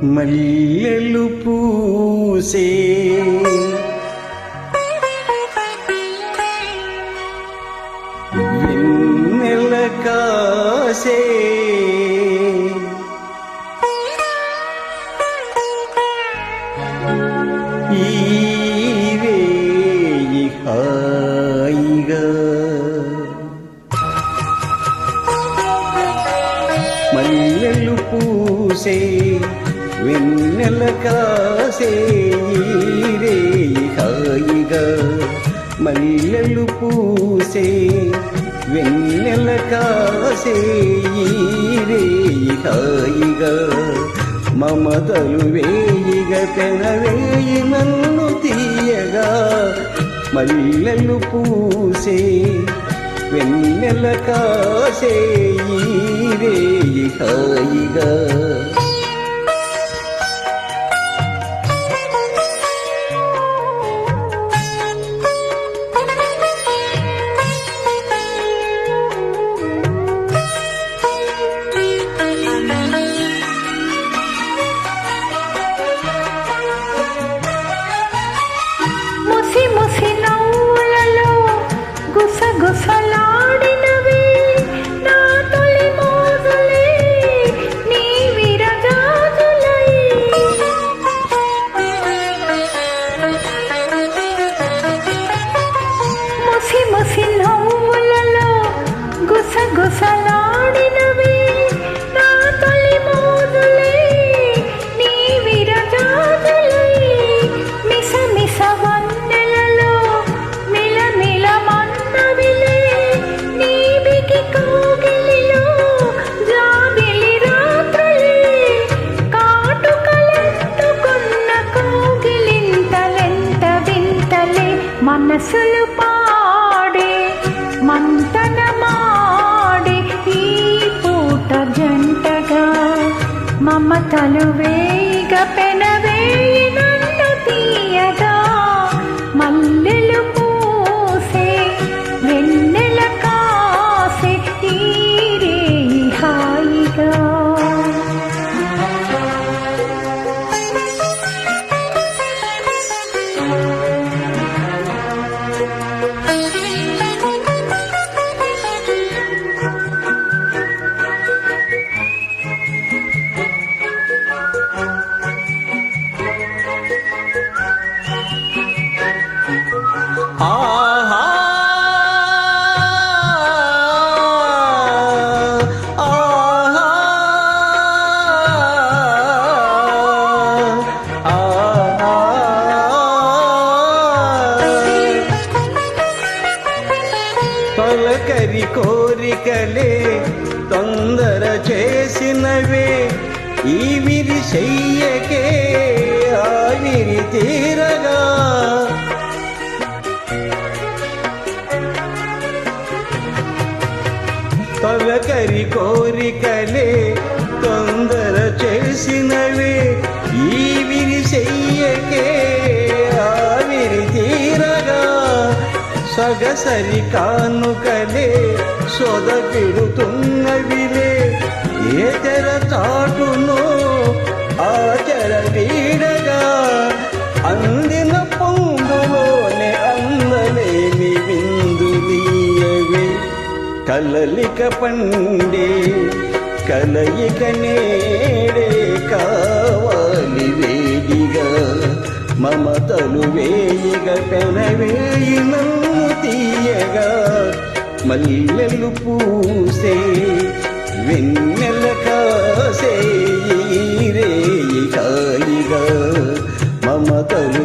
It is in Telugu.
మల్లెలు పూసే వెన్నెల కాసే ఈ రేయి హాయిగా మల్లెలు పూసే వెన్నెల కాసే ఈ రేయి హాయిగా మల్లెలు పూసే వెన్నెల కాసే ఈ రేయి హాయిగా మమతలు వేయిగా పెనవేయి నన్ను తీయగా మల్లెలు పూసే వెన్నెల కాసే ఈ రేయి హాయిగా గుసగుసలాడినవి నా తొలి మోజులే నీ విరజాజులై ముసి ముసి నవ్వులలో గుసగుసలాడినవి నా తొలి మోజులే నీ విరజాజులై మిస మిస వన్నెలలో మిలమిల మనసులు పాడే మంతనమాడే ఈ పూట జంటగా మమతలు వేయిగా పెనవేయి నన్ను తీయగా మల్లెలు పూసే వెన్నెల కాసే ఈ రేయి హాయిగా తొలకరి కోరికలే తొందర చేసినవే ఈ విరి చెయ్యకే ఆవిరి తీరగా తొలకరి కోరికలే తొందర చేసినవే ఈ విరి చెయ్యకే ఆవిరి తీరగా సగసరి కానుకలే సొదపిడుతున్నవిలే ఏ తెర చాటునో ఆచర వీడగా అందిన పొందులోనే అందలేని విందులీయవే కలలిక పండే కలయిక నేడే కావాలి వేడిగా మమతలు వేయిగా పెనవేయి నన్ను తీయగా మల్లెలు పూసే వెన్నెల కాసే ఈ రేయి హాయిగా మమతలు